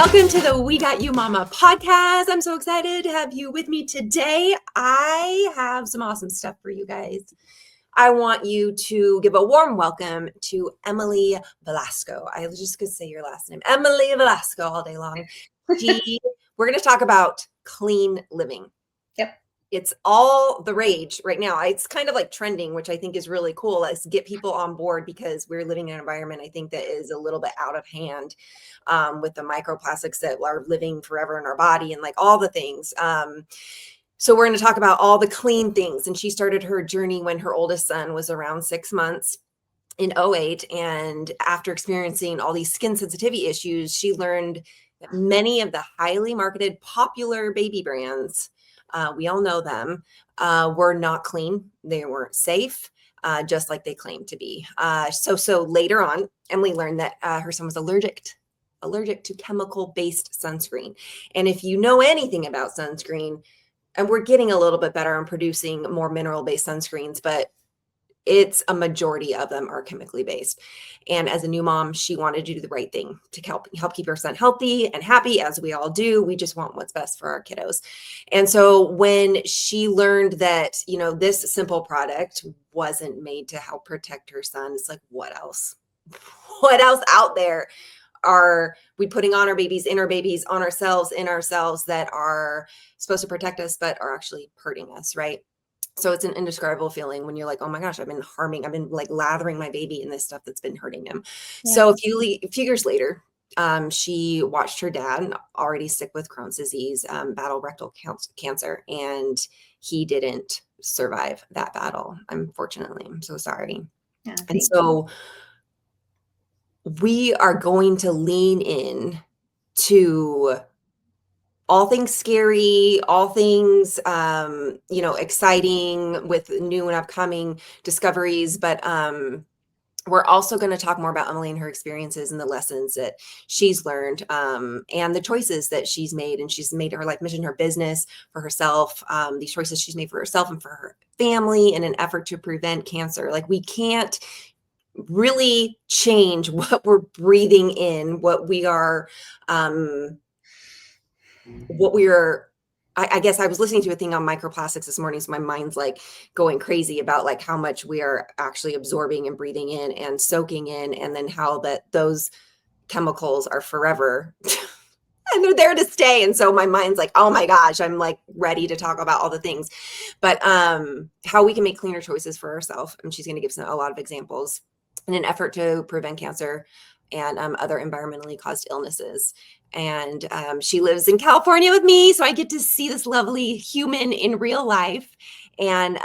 Welcome to the We Got You Mama podcast. I'm so excited to have you with me today. I have some awesome stuff for you guys. I want you to give a warm welcome to Emily Velasco. I was just going to say your last name, Emily Velasco, all day long. We're going to talk about clean living. Yep. It's all the rage right now. It's kind of like trending, which I think is really cool. Let's get people on board because we're living in an environment, I think, that is a little bit out of hand with the microplastics that are living forever in our body and like all the things. So we're going to talk about all the clean things. And she started her journey when her oldest son was around 6 months in 2008. And after experiencing all these skin sensitivity issues, she learned that many of the highly marketed popular baby brands, we all know them, were not clean. They weren't safe, just like they claimed to be. So later on, Emily learned that her son was allergic to chemical-based sunscreen. And if you know anything about sunscreen, and we're getting a little bit better on producing more mineral-based sunscreens, but it's a majority of them are chemically based. And as a new mom, she wanted to do the right thing to help keep her son healthy and happy, as we all do. We just want what's best for our kiddos. And so when she learned that, this simple product wasn't made to help protect her son, it's like, what else? What else out there are we putting on our babies, in our babies, on ourselves, in ourselves, that are supposed to protect us, but are actually hurting us, right? So it's an indescribable feeling when you're like, oh my gosh, I've been like lathering my baby in this stuff that's been hurting him. Yeah. So a few years later, she watched her dad, already sick with Crohn's disease, battle rectal cancer, and he didn't survive that battle, unfortunately. I'm so sorry. Yeah, and so we are going to lean in to all things scary, all things, exciting with new and upcoming discoveries. But we're also going to talk more about Emily and her experiences and the lessons that she's learned, and the choices that she's made. And she's made her life mission, her business, for herself, these choices she's made for herself and for her family in an effort to prevent cancer. Like, we can't really change what we're breathing in, what we are, I guess I was listening to a thing on microplastics this morning, so my mind's like going crazy about like how much we are actually absorbing and breathing in and soaking in, and then how those chemicals are forever and they're there to stay. And so my mind's like, oh my gosh, I'm like ready to talk about all the things, but how we can make cleaner choices for ourselves. And she's going to give a lot of examples in an effort to prevent cancer and other environmentally caused illnesses. And she lives in California with me, so I get to see this lovely human in real life. And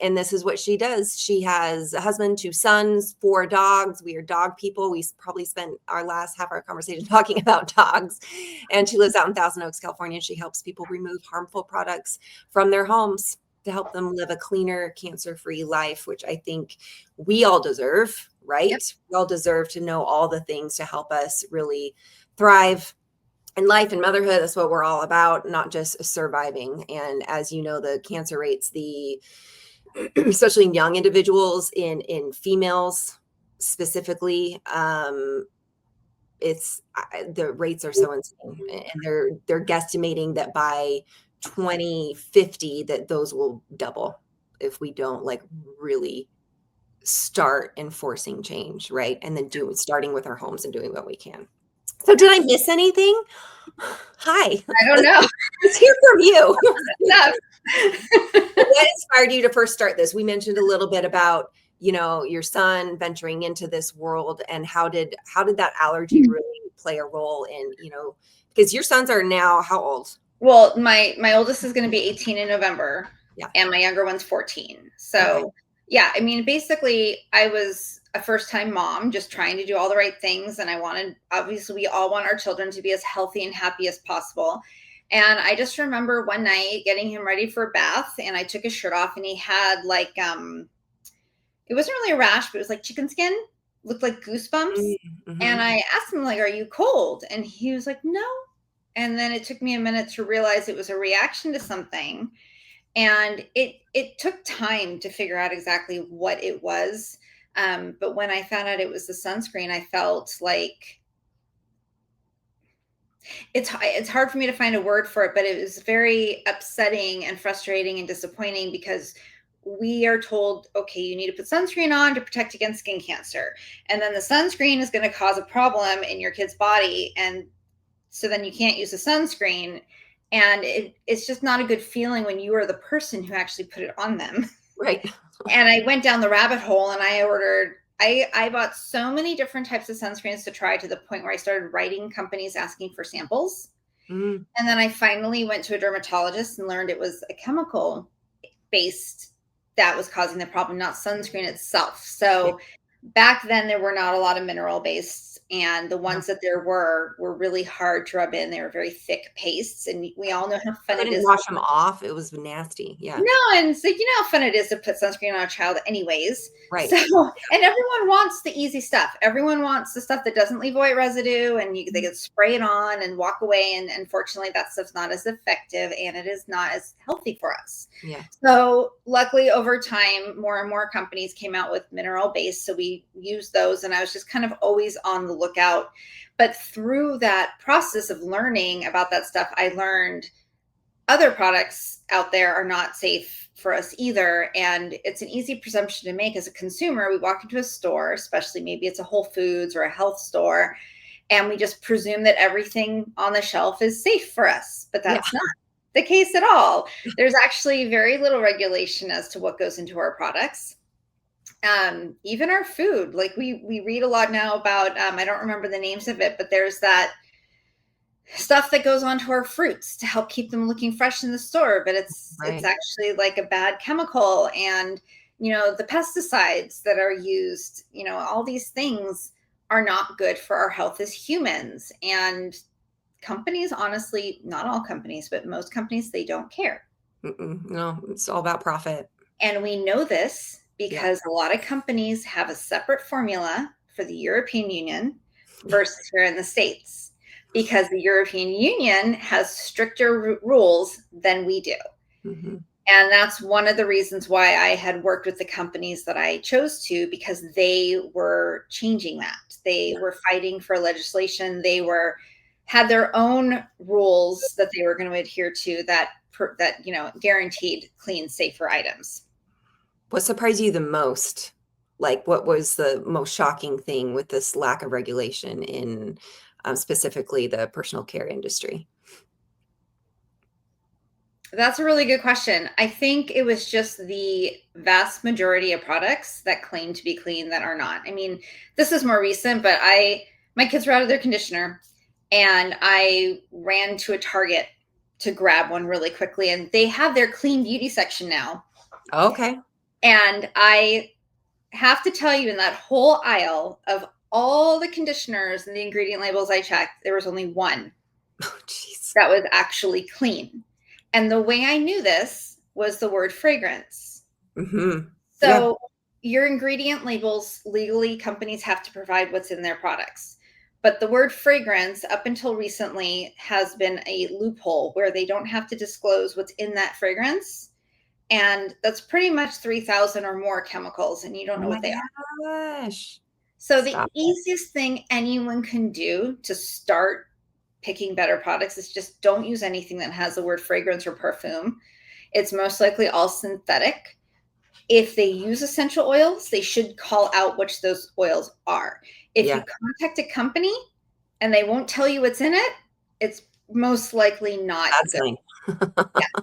this is what she does. She has a husband, 2 sons, 4 dogs. We are dog people. We probably spent our last half of our conversation talking about dogs. And she lives out in Thousand Oaks, California. She helps people remove harmful products from their homes to help them live a cleaner, cancer-free life, which I think we all deserve, right? Yep. We all deserve to know all the things to help us really thrive in life and motherhood. That's what we're all about, not just surviving. And as you know, the cancer rates, especially in young individuals, in females specifically, the rates are so insane, and they're guesstimating that by 2050 that those will double if we don't like really start enforcing change, right? And then starting with our homes and doing what we can. So did I miss anything? Hi. I don't know. Let's hear from you. What inspired you to first start this? We mentioned a little bit about, your son venturing into this world, and how did that allergy really play a role in, because your sons are now how old? Well, my oldest is going to be 18 in November. Yeah. And my younger one's 14. So, okay. Yeah, I mean, basically I was a first-time mom, just trying to do all the right things. And obviously we all want our children to be as healthy and happy as possible. And I just remember one night getting him ready for a bath, and I took his shirt off, and he had like, it wasn't really a rash, but it was like chicken skin, looked like goosebumps. Mm-hmm. And I asked him, like, are you cold? And he was like, no. And then it took me a minute to realize it was a reaction to something. And it took time to figure out exactly what it was. But when I found out it was the sunscreen, I felt like It's hard for me to find a word for it, but it was very upsetting and frustrating and disappointing because we are told, okay, you need to put sunscreen on to protect against skin cancer. And then the sunscreen is going to cause a problem in your kid's body. And so then you can't use the sunscreen. And it's just not a good feeling when you are the person who actually put it on them. Right. And I went down the rabbit hole and I bought so many different types of sunscreens to try, to the point where I started writing companies asking for samples. Mm, And then I finally went to a dermatologist and learned it was a chemical based that was causing the problem, not sunscreen itself. So back then there were not a lot of mineral based, and the yeah. ones that there were really hard to rub in. They were very thick pastes, and we all know how fun it Couldn't is. wash them off. It was nasty. Yeah. No, and so you know how fun it is to put sunscreen on a child anyways. Right. So, and everyone wants the easy stuff. Everyone wants the stuff that doesn't leave white residue, and they can spray it on and walk away. And unfortunately, that stuff's not as effective, and it is not as healthy for us. Yeah. So luckily, over time, more and more companies came out with mineral based. So we used those, and I was just kind of always on the lookout. But through that process of learning about that stuff, I learned other products out there are not safe for us either. And it's an easy presumption to make as a consumer. We walk into a store, especially maybe it's a Whole Foods or a health store, and we just presume that everything on the shelf is safe for us. But Yeah. that's not the case at all. There's actually very little regulation as to what goes into our products. Even our food, like we read a lot now about, I don't remember the names of it, but there's that stuff that goes onto our fruits to help keep them looking fresh in the store, but it's Right. actually like a bad chemical. And the pesticides that are used, all these things are not good for our health as humans. And companies, honestly, not all companies, but most companies, they don't care. No, it's all about profit. And we know this Yeah. because a lot of companies have a separate formula for the European Union versus here in the States, because the European Union has stricter rules than we do. Mm-hmm. And that's one of the reasons why I had worked with the companies that I chose to, because they were changing that. They were fighting for legislation. They had their own rules that they were going to adhere to that guaranteed clean, safer items. What surprised you the most? Like, what was the most shocking thing with this lack of regulation in specifically the personal care industry? That's a really good question. I think it was just the vast majority of products that claim to be clean that are not. I mean, this is more recent, but my kids were out of their conditioner, and I ran to a Target to grab one really quickly, and they have their clean beauty section now. Okay. And I have to tell you, in that whole aisle of all the conditioners and the ingredient labels I checked, there was only one Oh, jeez. that was actually clean. And the way I knew this was the word fragrance. Mm-hmm. So your ingredient labels, legally, companies have to provide what's in their products. But the word fragrance, up until recently, has been a loophole where they don't have to disclose what's in that fragrance. And that's pretty much 3,000 or more chemicals, and you don't Oh know my what they are. gosh. So the Stop it. easiest thing anyone can do to start picking better products is just don't use anything that has the word fragrance or perfume. It's most likely all synthetic. If they use essential oils, they should call out which those oils are. If Yeah. you contact a company and they won't tell you what's in it, it's most likely not Bad good. sign. Yeah.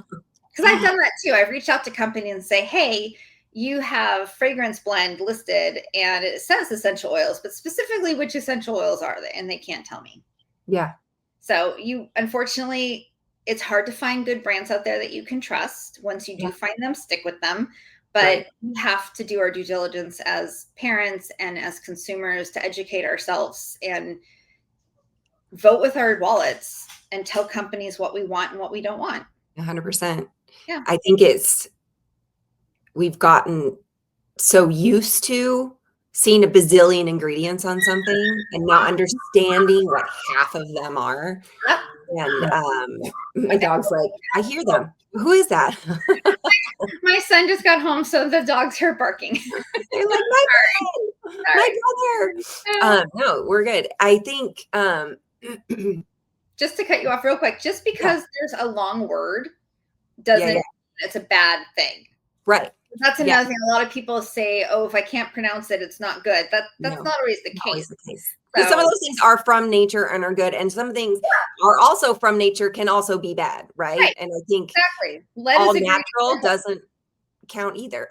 Because I've done that too. I've reached out to companies and say, hey, you have fragrance blend listed and it says essential oils, but specifically which essential oils are they? And they can't tell me. Yeah. So unfortunately, it's hard to find good brands out there that you can trust. Once you do Yeah. find them, stick with them. But Right. we have to do our due diligence as parents and as consumers to educate ourselves and vote with our wallets and tell companies what we want and what we don't want. 100%. Yeah. I think we've gotten so used to seeing a bazillion ingredients on something and not understanding what half of them are. Yep. And my dog's like, I hear them. Who is that? My son just got home, so the dogs are barking. They're like, my brother. No, we're good. I think just to cut you off real quick, just Yeah. because there's a long word Yeah. doesn't Yeah. mean it's a bad thing. Right. That's Yeah. another thing. A lot of people say, "Oh, if I can't pronounce it, it's not good." That's No, not always the not case. always the case. Because some of So, those things are from nature and are good, and some things are also from nature can also be bad, right? right, And I think exactly. Lead is all a great natural example. doesn't count either.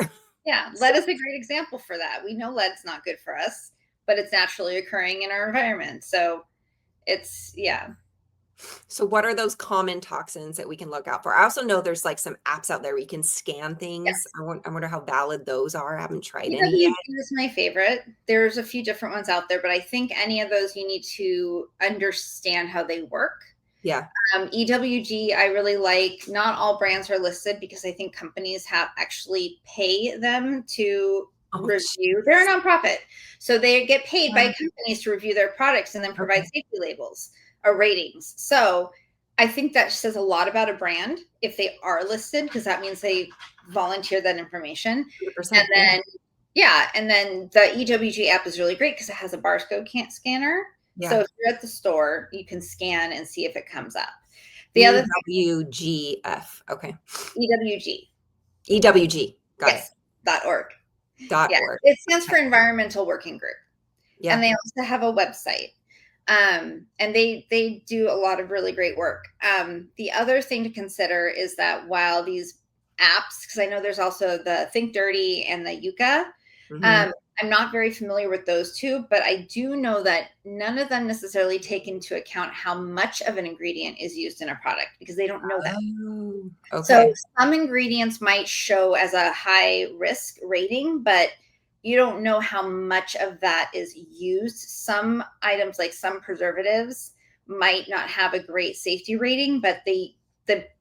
Yeah, lead So, is a great example for that. We know lead's not good for us, but it's naturally occurring in our environment. So it's yeah. so what are those common toxins that we can look out for? I also know there's like some apps out there where you can scan things. Yes. I wonder how valid those are. I haven't tried any yet. EWG is my favorite. There's a few different ones out there, but I think any of those you need to understand how they work. Yeah. EWG, I really like. Not all brands are listed because I think companies have actually pay them to Oh, review. They're a nonprofit, so they get paid by geez. companies to review their products and then provide Okay. safety labels or ratings. So I think that says a lot about a brand if they are listed, because that means they volunteer that information. And 100%. Yeah. then yeah, and then the EWG app is really great because it has a barcode scanner. So Yeah. if you're at the store, you can scan and see if it comes up. The other thing, EWGF. Okay. EWG, EWG. Got it. yes, .org. Yeah, .org. it stands Okay. for Environmental Working Group, and Yeah. they also have a website. And they do a lot of really great work. The other thing to consider is that while these apps, because I know there's also the Think Dirty and the Yucca, Hmm. um, I'm not very familiar with those two, but I do know that none of them necessarily take into account how much of an ingredient is used in a product because they don't know that. Oh, So okay. some ingredients might show as a high risk rating, but you don't know how much of that is used. Some items, like some preservatives, might not have a great safety rating, but the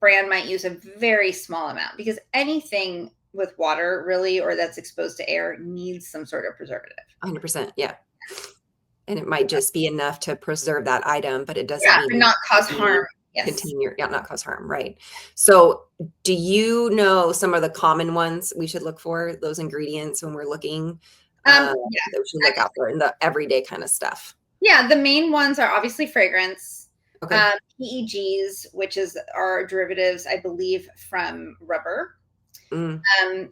brand might use a very small amount because anything with water really or that's exposed to air needs some sort of preservative. 100%. Yeah. And it might just be enough to preserve that item, but it doesn't Yeah, mean and it not cause contain harm. Yes. contain your, yeah, not cause harm, right? So, do you know some of the common ones we should look for, those ingredients when we're looking, Yeah, that we should look out for in the everyday kind of stuff? yeah, the main ones are obviously fragrance, Okay. PEGs, which is are derivatives, I believe, from rubber. Mm,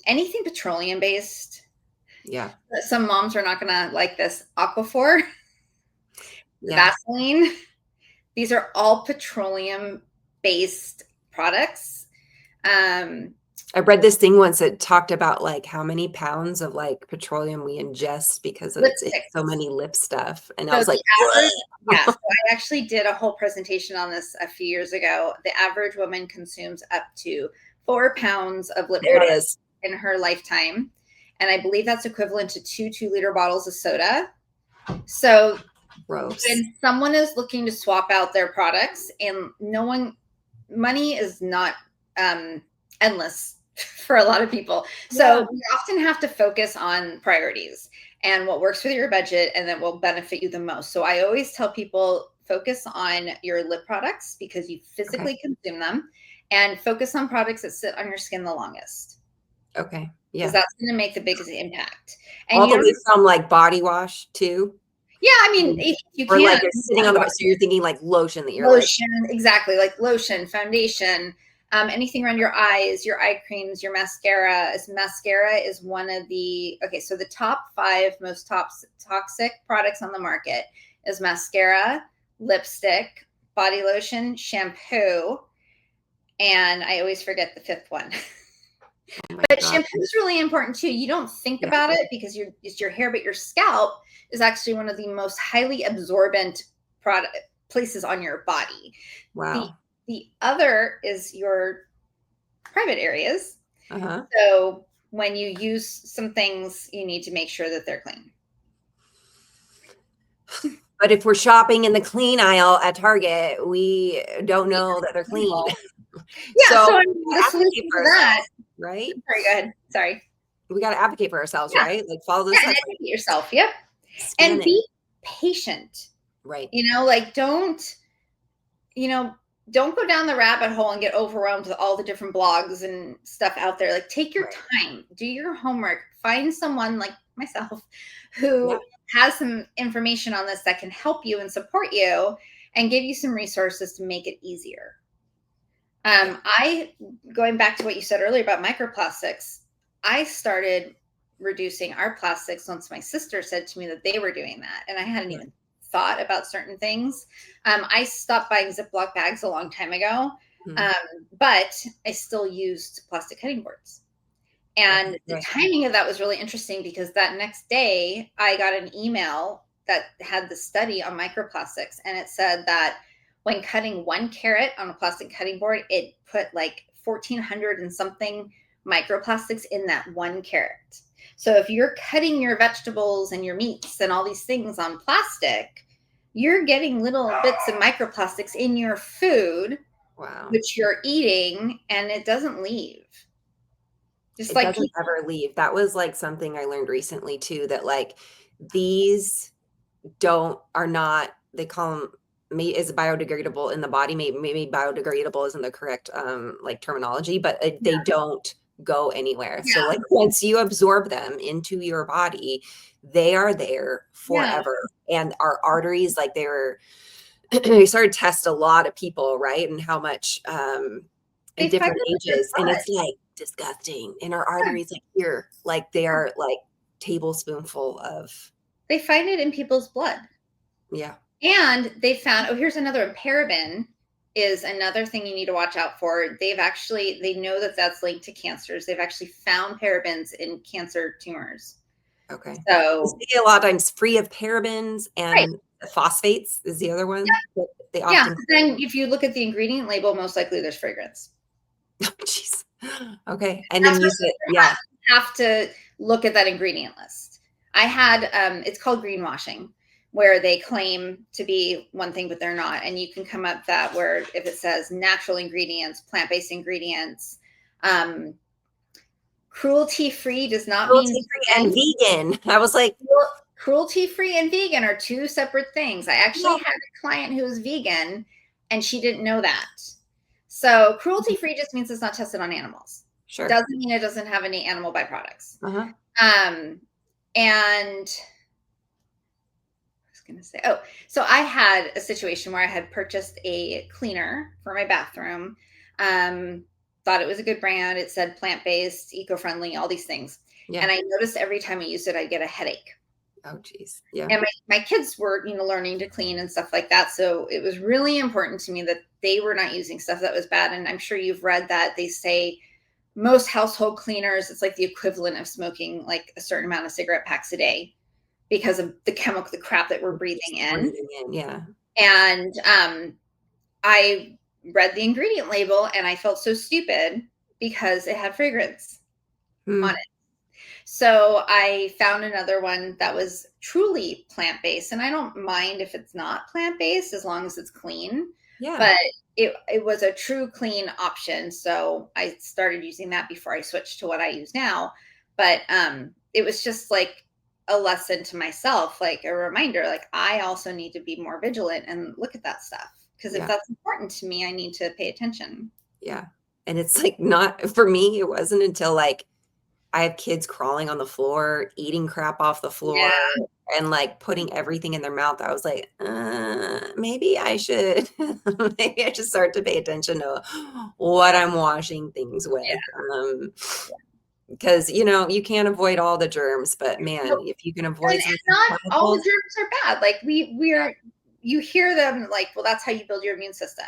Anything petroleum based. yeah. Some moms are not gonna like this. Aquaphor, Yeah. Vaseline. These are all petroleum based products. Um, I read this thing once that talked about like how many pounds of like petroleum we ingest because of it's in so Lipsticks. many lip stuff. And I So was like, the average, yeah, so I actually did a whole presentation on this a few years ago. The average woman consumes up to 4 pounds of lip there it product is. in her lifetime. And I believe that's equivalent to 2 2-liter bottles of soda. So Gross. when someone is looking to swap out their products and no one, money is not endless for a lot of people. Yeah. So we often have to focus on priorities and what works with your budget and that will benefit you the most. So I always tell people focus on your lip products because you Okay. physically consume them and focus on products that sit on your skin the longest Okay. because Yeah. that's going to make the biggest impact. And All you the don't, way from like body wash too. yeah, I mean, Mm. if you Or can, like you're sitting on the, so you're thinking like lotion that you're like, lotion, exactly, like lotion, foundation, anything around your eyes, your eye creams, your mascara. Mascara is one of the okay. So the top 5 most toxic products on the market is mascara, lipstick, body lotion, shampoo, and I always forget the 5th one. oh my But God. shampoo is really important too. You don't think Yeah. about it because it's your hair, but your scalp is actually one of the most highly absorbent product places on your body. The Wow. the other is your private areas. Uh-huh. So when you use some things, you need to make sure that they're clean. But if we're shopping in the clean aisle at Target, we don't know that they're clean. Yeah, So so I we mean, the gotta advocate solution for to that. ourselves, right? Sorry, go ahead. Sorry. We got to advocate for ourselves, Yeah, right? Like follow the yeah, and steps, like educate yourself. Yep, scan and it, be patient. right? Like you know, don't go down the rabbit hole and get overwhelmed with all the different blogs and stuff out there. Like, take your Right. time, do your homework, find someone like myself Yeah. who has some information on this that can help you and support you. and give you some resources to make it easier. Yeah. Going back to what you said earlier about microplastics, I started reducing our plastics once my sister said to me that they were doing that, and I hadn't even thought about certain things. I stopped buying Ziploc bags a long time ago, Mhm. but I still used plastic cutting boards. And Okay. the Right. timing of that was really interesting because that next day I got an email that had the study on microplastics, and it said that when cutting 1 carrot on a plastic cutting board, it put like 1,400 and something microplastics in that 1 carrot. So if you're cutting your vegetables and your meats and all these things on plastic, you're getting little bits of microplastics in your food, Wow. which you're eating, and it doesn't leave. Just It like doesn't people. ever leave. That was like something I learned recently too, that like these are not, they call them may is biodegradable in the body. Maybe biodegradable isn't the correct like terminology, but they don't go anywhere. So Yeah. like once you absorb them into your body, they are there Yeah. forever. And our arteries, like they started to test a lot of people, right? And how much in They find different it in their ages. And blood. it's like disgusting. And our arteries like here, like they are like tablespoonful of, They find it in people's blood. yeah. And they found, oh, here's another one. Paraben is another thing you need to watch out for. They know that that's linked to cancers. They've actually found parabens in cancer tumors. Okay. They So, say a lot of times free of parabens right. and phosphates is the other one that they Yeah. often Then if you look at the ingredient label, most likely there's fragrance. jeez. Okay. And That's then what you said, yeah. you have to look at that ingredient list. I had, it's called greenwashing, where they claim to be one thing, but they're not. And you can come up that where if it says natural ingredients, plant-based ingredients, um, cruelty-free does not mean Cruelty free and vegan. vegan. I was like, Cruelty-free and vegan are two separate things. I actually yeah, had a client who was vegan and she didn't know that. So cruelty-free just means it's not tested on animals. sure. Doesn't mean it doesn't have any animal byproducts. Uh-huh. And I was going to say, oh, so I had a situation where I had purchased a cleaner for my bathroom. Thought it was a good brand. It said plant-based, eco-friendly, all these things. Yeah. And I noticed every time I used it, I'd get a headache. Oh, geez. Yeah. And my kids were, learning to clean and stuff like that. So it was really important to me that they were not using stuff that was bad. And I'm sure you've read that they say most household cleaners, it's like the equivalent of smoking like a certain amount of cigarette packs a day because of the crap that we're breathing in. Breathing in, yeah. And I read the ingredient label and I felt so stupid because it had fragrance on it. So I found another one that was truly plant-based. And I don't mind if it's not plant-based as long as it's clean. Yeah. But it was a true clean option. So I started using that before I switched to what I use now. But it was just like a lesson to myself, like a reminder, like I also need to be more vigilant and look at that stuff. Because if that's important to me, I need to pay attention. Yeah. And it's like not for me, it wasn't until like I have kids crawling on the floor, eating crap off the floor, Yeah. and like putting everything in their mouth. I was like, maybe I should, maybe I should start to pay attention to what I'm washing things with. Because you can't avoid all the germs, but man, if you can avoid And some not all the chemicals, germs are bad. Like you hear them like, well, that's how you build your immune system.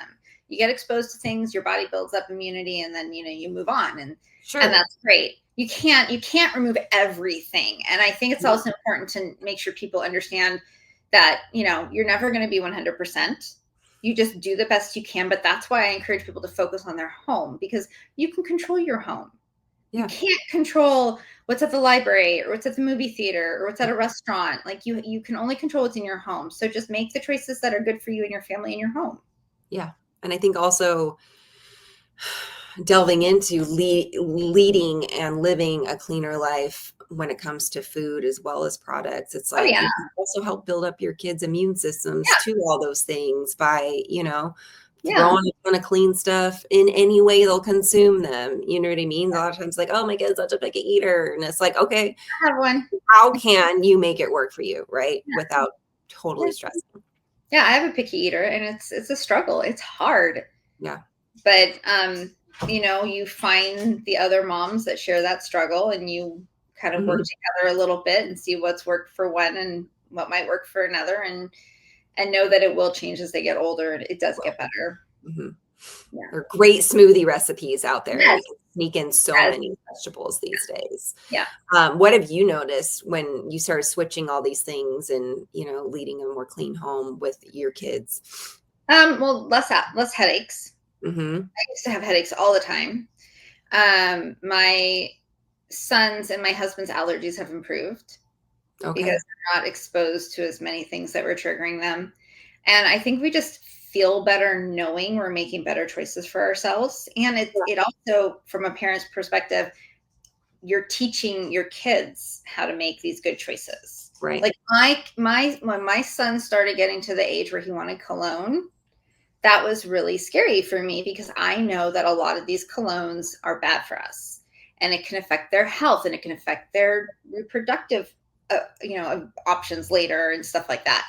You get exposed to things, your body builds up immunity, and then you move on, and sure, that's great. You can't remove everything, and I think it's also important to make sure people understand that you're never going to be 100%. You just do the best you can, but that's why I encourage people to focus on their home because you can control your home. You can't control what's at the library or what's at the movie theater or what's at a restaurant. Like you can only control what's in your home. So just make the choices that are good for you and your family and your home. Yeah. And I think also delving into leading and living a cleaner life when it comes to food as well as products. It's like you can also help build up your kids' immune systems to all those things by, throwing a ton of clean stuff in any way they'll consume them. You know what I mean? A lot of times like, oh, my kid's such a picky eater. And it's like, okay, I have one. how can you make it work for you, right? Without totally stressing. Yeah, I have a picky eater, and it's a struggle. It's hard. Yeah. But you find the other moms that share that struggle, and you kind of work Mhm. together a little bit and see what's worked for one and what might work for another, and know that it will change as they get older, and it does get better. Mhm. Yeah. There are great smoothie recipes out there. Yes. You can sneak in so Yes. many vegetables these days. Yeah. What have you noticed when you started switching all these things and, leading a more clean home with your kids? Well, less headaches. Mhm. I used to have headaches all the time. My son's and my husband's allergies have improved because Okay. they're not exposed to as many things that were triggering them. And I think we just feel better knowing we're making better choices for ourselves. And it also, from a parent's perspective, you're teaching your kids how to make these good choices. Right. Like when my son started getting to the age where he wanted cologne, that was really scary for me because I know that a lot of these colognes are bad for us, and it can affect their health, and it can affect their reproductive options later and stuff like that.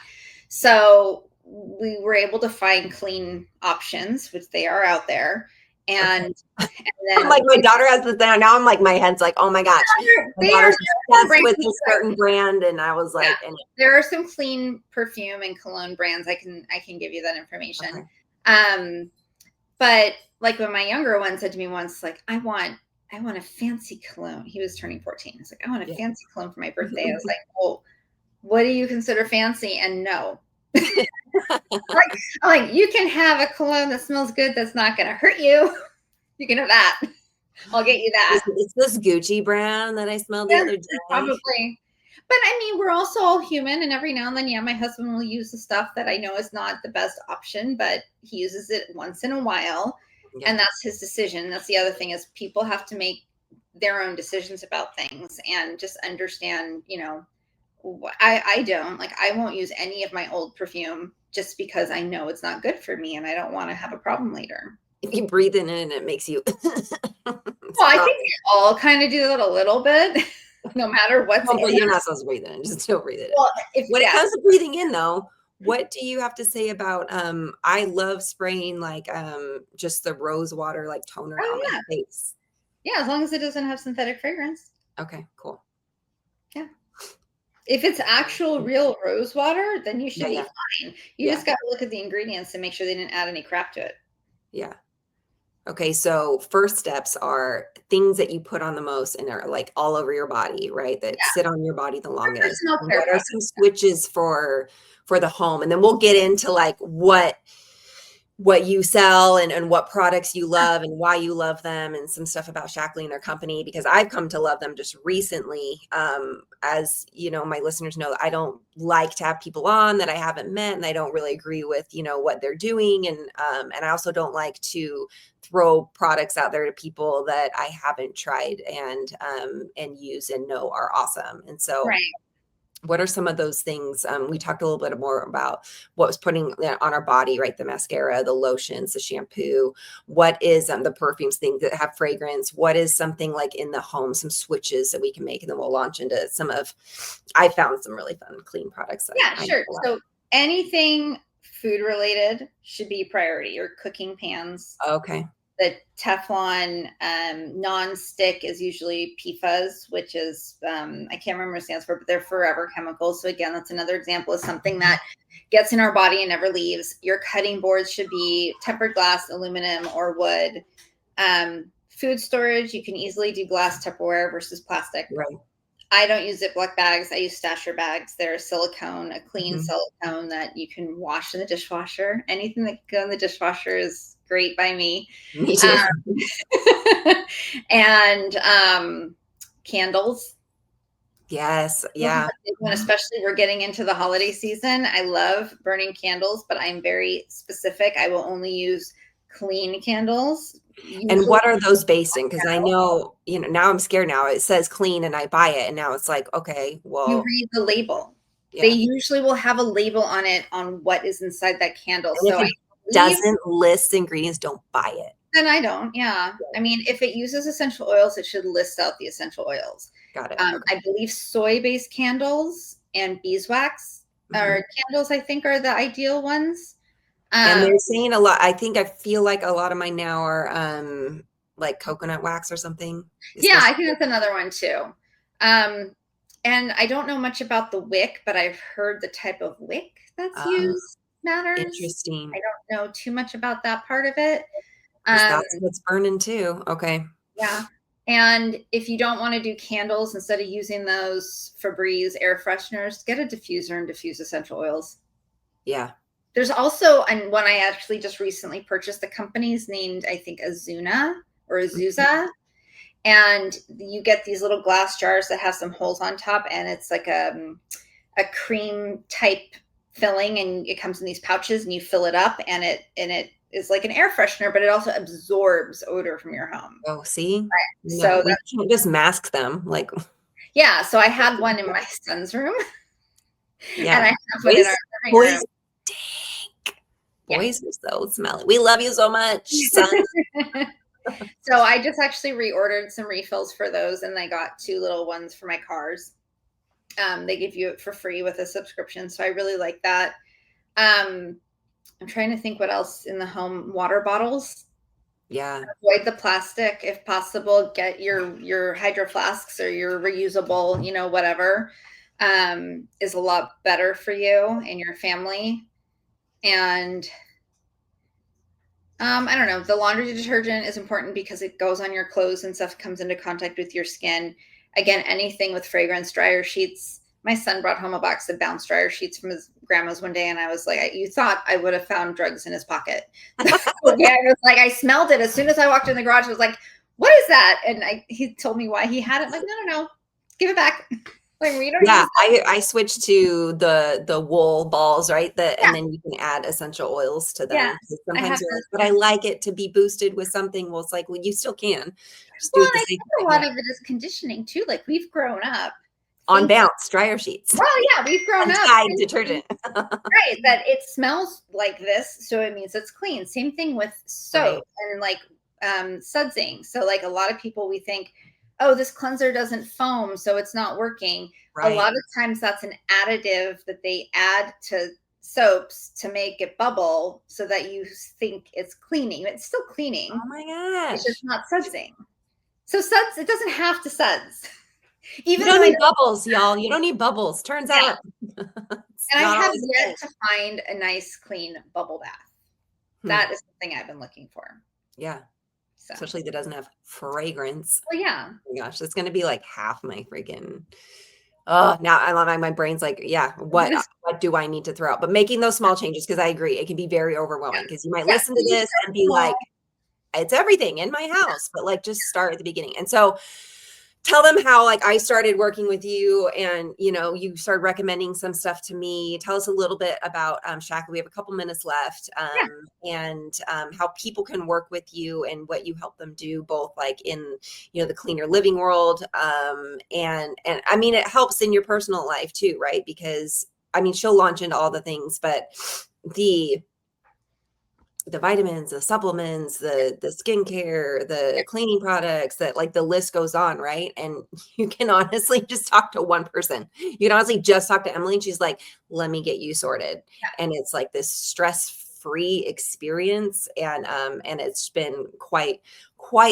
So we were able to find clean options, which they are out there. Okay. And I'm then like, my daughter has this now. I'm like, my head's like, oh my gosh. My they are daughter's obsessed brands. with this certain brand. And I was Yeah, like, and there are some clean perfume and cologne brands. I can give you that information. okay. Um, but like when my younger one said to me once, like, I want a fancy cologne. He was turning 14. He's like, I want a Yeah. fancy cologne for my birthday. I was like, well, what do you consider fancy? And no. I'm like, you can have a cologne that smells good that's not gonna hurt you. You can have that. I'll get you that. It's this Gucci brand that I smelled the Yeah, other day. probably. But I mean, we're also all human, and every now and then, yeah, my husband will use the stuff that I know is not the best option, but he uses it once in a while, Yeah. and that's his decision. That's the other thing is people have to make their own decisions about things and just understand, I don't like I won't use any of my old perfume just because I know it's not good for me and I don't want to have a problem later. If you breathe in it, it makes you Well, I stop. think we all kind of do that a little bit, no matter what's No, in but it. you're not supposed to breathe in. Just don't breathe it in. Well, if When it yeah, comes to breathing in though, what do you have to say about I love spraying like just the rose water like toner oh on my yeah, face. yeah, as long as it doesn't have synthetic fragrance. Okay, cool. Yeah. If it's actual real rose water, then you Yeah, should be yeah, fine. You yeah, just got to look at the ingredients and make sure they didn't add any crap to it. yeah. Okay, so first steps are things that you put on the most and are like all over your body, right? That Yeah. sit on your body the longest. Personal And care what are products. some switches for the home? And then we'll get into like what you sell and what products you love and why you love them and some stuff about Shackley and their company because I've come to love them just recently. As you know, my listeners know that I don't like to have people on that I haven't met and I don't really agree with, what they're doing. And I also don't like to throw products out there to people that I haven't tried and use and know are awesome. And so Right. what are some of those things? We talked a little bit more about what was putting on our body, right? The mascara, the lotions, the shampoo. What is the perfumes, things that have fragrance? What is something like in the home, some switches that we can make? And then we'll launch into I found some really fun, clean products that Yeah, I sure. love. So anything food related should be priority. Your cooking pans, Okay. the Teflon non-stick is usually PFAS, which is I can't remember what it stands for, but they're forever chemicals. So again, that's another example of something that gets in our body and never leaves. Your cutting boards should be tempered glass, aluminum, or wood. Food storage, you can easily do glass Tupperware versus plastic. Right. I don't use Ziploc bags. I use stasher bags. They're silicone, a clean Mhm. silicone that you can wash in the dishwasher. Anything that can go in the dishwasher is great by me. Me too. Um, and candles. Yes. Candles is Yeah. a big one, especially we're getting into the holiday season. I love burning candles, but I'm very specific. I will only use clean candles. And Usually, what are those based in? Because I know, now I'm scared now. It says clean and I buy it. And now it's like, okay, you well, read the label. They yeah. usually will have a label on it on what is inside that candle. And if So I it believe, doesn't list ingredients, don't buy it. then I don't. Yeah. I mean, if it uses essential oils, it should list out the essential oils. Got it. Okay. I believe soy based candles and beeswax Mhm. or candles, I think, are the ideal ones. And Um, they're saying a lot. I think I feel like a lot of mine now are like coconut wax or something, yeah, especially. I think that's another one too. Um, and I don't know much about the wick, but I've heard the type of wick that's Oh, used matters. I interesting. don't know too much about that part of it. Because Um, that's what's burning too. Okay. yeah. And if you don't want to do candles, instead of using those Febreze air fresheners, get a diffuser and diffuse essential oils. Yeah. There's also, and one I actually just recently purchased, the company's named, I think, Azuna or Mhm. Azusa. And you get these little glass jars that have some holes on top, and it's like a cream type filling, and it comes in these pouches, and you fill it up, and it is like an air freshener, but it also absorbs odor from your home. Oh, see? No, So we can't just mask them. Like, yeah, so I had one in my son's room, and yeah. I have one in our Boys, living room. boys stink. Yeah. Boys are so smelly. We love you so much, son. So I just actually reordered some refills for those, and I got 2 little ones for my cars. They give you it for free with a subscription, so I really like that. Um, I'm trying to think what else in the home. Water bottles. Yeah. Avoid the plastic if possible. Get your hydro flasks or your reusable, whatever, is a lot better for you and your family. And I don't know. The laundry detergent is important because it goes on your clothes and stuff comes into contact with your skin. Again, anything with fragrance, dryer sheets. My son brought home a box of Bounce dryer sheets from his grandma's one day, and I was like, "You thought I would have found drugs in his pocket?" Yeah, I was like, I smelled it as soon as I walked in the garage. I was like, "What is that?" And he told me why he had it. I'm like, no, no, no, give it back. Like we don't Yeah, use. I switched to the wool balls, right? Yeah, And then you can add essential oils to them. 'Cause yes, I have sometimes you're like, those but too. I like it to be boosted with something. Well, it's like, well, you still can. Just do Well, it and the I safe think a way. lot Yeah. of it is conditioning too. Like we've grown up On thinking, Bounce dryer sheets well, yeah, we've grown and up Tide thinking, detergent. right, that it smells like this, so it means it's clean. Same thing with soap Right, and like sudsing. So like a lot of people, we think, oh, this cleanser doesn't foam, so it's not working. A right. lot of times that's an additive that they add to soaps to make it bubble so that you think it's cleaning. It's still cleaning. Oh my It's just gosh. not sudsing. So suds, it doesn't have to suds. You Even though don't I need know, bubbles, y'all. You don't need bubbles. Turns yeah. out it's And I not have always a yet thing. to find a nice clean bubble bath. Hmm. That is the thing I've been looking for. Yeah, So, especially that doesn't have fragrance. well, yeah. Oh my gosh, that's gonna be like half my freaking. Oh, now I love my brain's like, yeah, what do I need to throw out? But making those small changes, because I agree, it can be very Yeah. overwhelming because you might Yeah. listen So to you this start and be small. like, it's everything in my house, but like just start at the beginning. And so tell them how like I started working with you and you started recommending some stuff to me. Tell us a little bit about Shackley. We have a couple minutes left, Yeah. and how people can work with you and what you help them do, both like in the cleaner living world, and I mean it helps in your personal life too, right? Because I mean she'll launch into all the things, but the vitamins, the supplements, the skincare, Yeah. the cleaning products, that like the list goes on, right? And you can honestly just talk to one person. You can honestly just talk to Emily and she's like, let me get you sorted. And it's like this stress-free experience. And it's been quite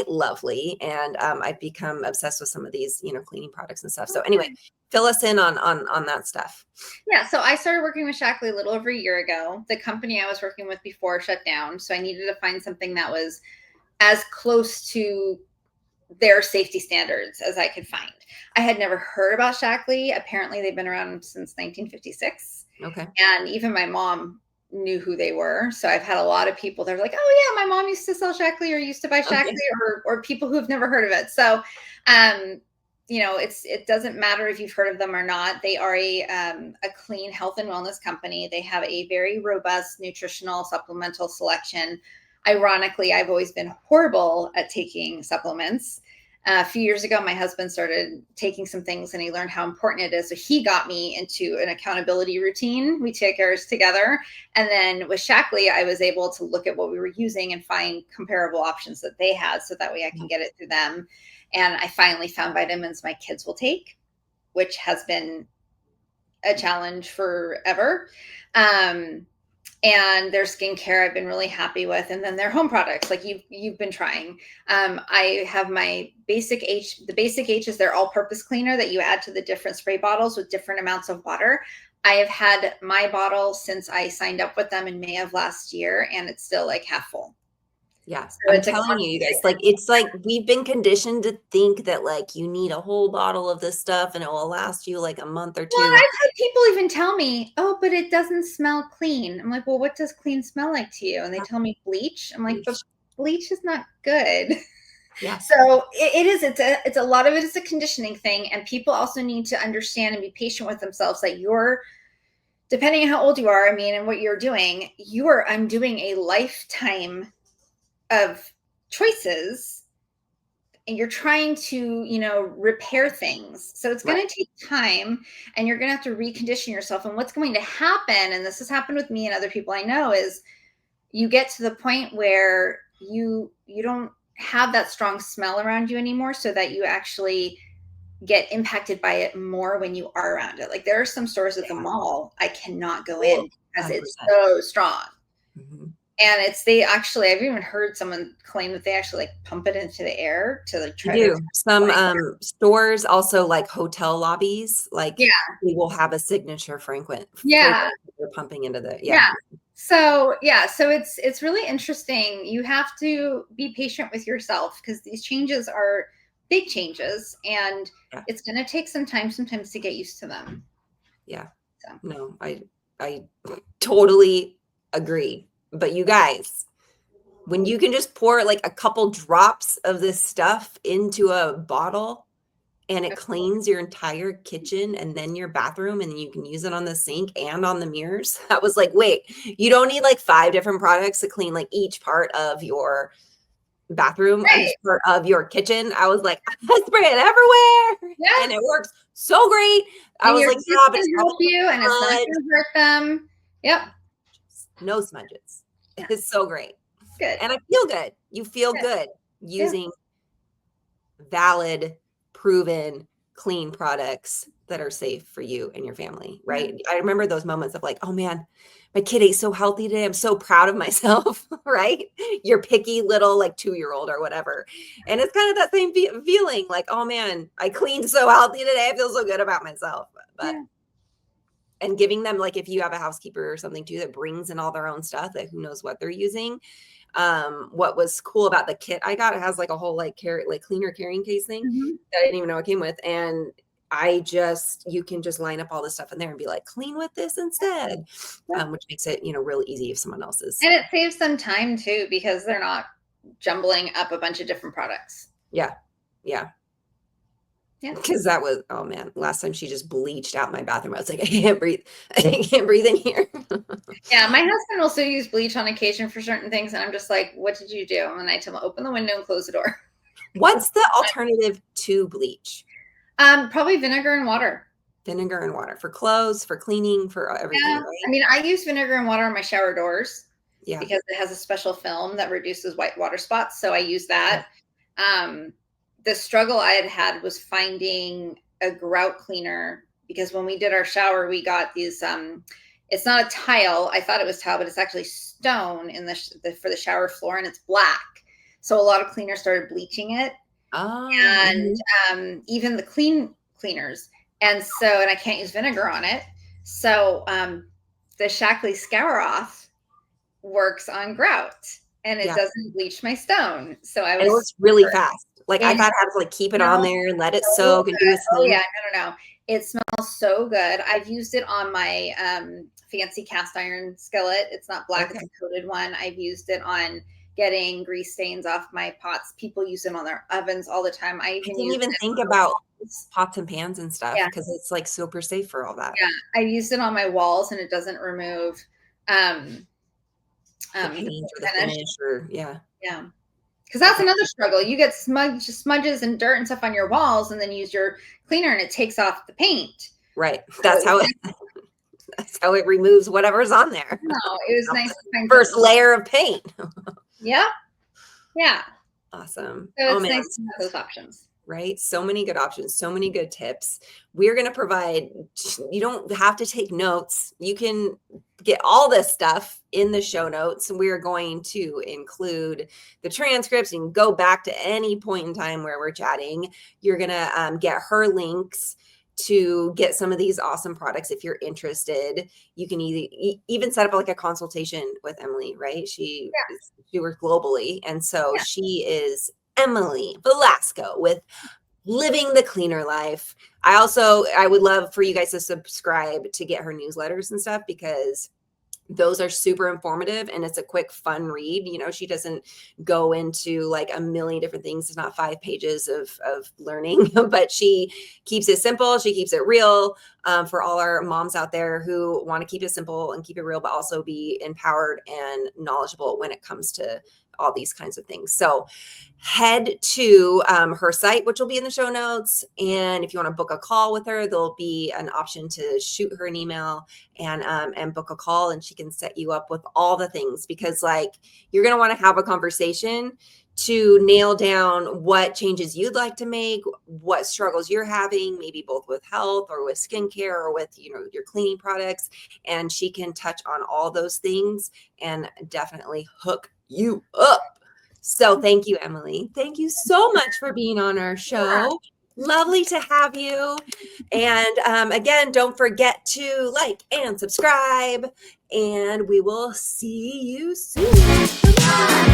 lovely. And I've become obsessed with some of these, cleaning products and stuff. So anyway, Okay. fill us in on that stuff. Yeah. So I started working with Shackley a little over a year ago. The company I was working with before shut down. So I needed to find something that was as close to their safety standards as I could find. I had never heard about Shackley. Apparently, they've been around since 1956. Okay. And even my mom knew who they were. So I've had a lot of people that are like, oh yeah, my mom used to sell Shackley or used to buy Shackley, Okay. or people who have never heard of it. So it doesn't matter if you've heard of them or not. They are a clean health and wellness company. They have a very robust nutritional supplemental selection. Ironically, I've always been horrible at taking supplements. A few years ago, my husband started taking some things and he learned how important it is. So he got me into an accountability routine. We take ours together. And then with Shackley, I was able to look at what we were using and find comparable options that they had so that way I can get it through them. And I finally found vitamins my kids will take, which has been a challenge forever. And their skincare I've been really happy with, and then their home products like you've been trying. I have my basic H. The basic H is their all-purpose cleaner that you add to the different spray bottles with different amounts of water. I have had my bottle since I signed up with them in May of last year, and it's still like half full. Yeah. So I'm it's a telling you constant. guys, like, it's like we've been conditioned to think that like you need a whole bottle of this stuff and it will last you like a month or Well, two. I've had people even tell me, "Oh, but it doesn't smell clean." I'm like, "Well, what does clean smell like to you?" And they tell me bleach. I'm like, "But bleach is not good." Yeah. So it is. It's a lot of it is a conditioning thing, and people also need to understand and be patient with themselves that you're, depending on how old you are, I mean, and what you're doing, you are undoing a lifetime of choices, and you're trying to, repair things. So it's Right. going to take time, and you're going to have to recondition yourself. And what's going to happen, and this has happened with me and other people I know, is you get to the point where you don't have that strong smell around you anymore, so that you actually get impacted by it more when you are around it. Like there are some stores at the mall I cannot go in because it's 100%. so strong. Mm-hmm. And I've even heard someone claim that they actually like pump it into the air to like You try to do. Some stores also, like hotel lobbies, like yeah. we will have a signature fragrance Yeah. they're pumping into the Yeah. So it's really interesting. You have to be patient with yourself because these changes are big changes, and Yeah. it's going to take some time sometimes to get used to them. Yeah. So. No, I totally agree. But you guys, when you can just pour like a couple drops of this stuff into a bottle and it cleans your entire kitchen and then your bathroom, and you can use it on the sink and on the mirrors. I was like, wait, you don't need like 5 different products to clean like each part of your bathroom, Right. each part of your kitchen. I was like, I spray it everywhere. Yeah. And it works so great. I And was your like, kids yeah, but can it's help probably you, and it's not smudge. going to hurt them. Yep. No smudges. Yeah. It's so great. Good. And I feel good. You feel Yeah. good using valid, proven, clean products that are safe for you and your family, right? I remember those moments of like, oh man, my kid ate so healthy today. I'm so proud of myself, right? Your picky little like 2-year-old or whatever. And it's kind of that same feeling like, oh man, I cleaned so healthy today. I feel so good about myself. But and giving them, like, if you have a housekeeper or something too that brings in all their own stuff, that who knows what they're using. What was cool about the kit I got, it has like a whole like cleaner carrying case thing that I didn't even know it came with. And you can just line up all this stuff in there and be like, clean with this instead, which makes it, real easy if someone else is. And it saves them time too, because they're not jumbling up a bunch of different products. Yeah. Yeah. Yeah. Because that was, oh man, last time she just bleached out my bathroom. I was like, I can't breathe. I can't breathe in here. Yeah, my husband also use bleach on occasion for certain things, and I'm just like, what did you do? And I tell him, open the window and close the door. What's the alternative to bleach? Probably vinegar and water. Vinegar and water for clothes, for cleaning, for everything, Yeah. right? I mean, I use vinegar and water on my shower doors Yeah. because it has a special film that reduces white water spots. So I use that. The struggle I had was finding a grout cleaner, because when we did our shower, we got these, it's not a tile. I thought it was tile, but it's actually stone in for the shower floor, and it's black. So a lot of cleaners started bleaching it. And even the cleaners. And I can't use vinegar on it. So the Shackley Scour Off works on grout, and it doesn't bleach my stone. So it works really fast. Like I thought I had to like keep it on there and let it soak and do its thing. Oh yeah, no. It smells so good. I've used it on my fancy cast iron skillet. It's not black, it's a coated one. I've used it on getting grease stains off my pots. People use them on their ovens all the time. I didn't even think about pots and pans and stuff because it's like super safe for all that. Yeah, I used it on my walls, and it doesn't remove the paint or the finish or yeah. Because that's another struggle. You get smudges and dirt and stuff on your walls, and then use your cleaner, and it takes off the paint. Right. That's how it removes whatever's on there. No, it was nice to find first layer of paint. Yeah. Awesome. So it's nice to have those options. right? So many good options, so many good tips. We're going to provide, you don't have to take notes. You can get all this stuff in the show notes. We're going to include the transcripts. You can go back to any point in time where we're chatting. You're going to get her links to get some of these awesome products if you're interested. You can even set up like a consultation with Emily, right? She works globally, and so Yeah. she is Emily Velasco with Living the Cleaner Life. I would love for you guys to subscribe to get her newsletters and stuff, because those are super informative and it's a quick fun read. She doesn't go into like a million different things. It's not 5 pages of learning, but she keeps it simple. She keeps it real, for all our moms out there who want to keep it simple and keep it real, but also be empowered and knowledgeable when it comes to all these kinds of things. So head to her site, which will be in the show notes. And if you want to book a call with her, there'll be an option to shoot her an email and book a call, and she can set you up with all the things, because like you're going to want to have a conversation to nail down what changes you'd like to make, what struggles you're having, maybe both with health or with skincare or with your cleaning products, and she can touch on all those things and definitely hook you up. So thank you, Emily. Thank you so much for being on our show. Lovely to have you. And again, don't forget to like and subscribe, and we will see you soon. Bye.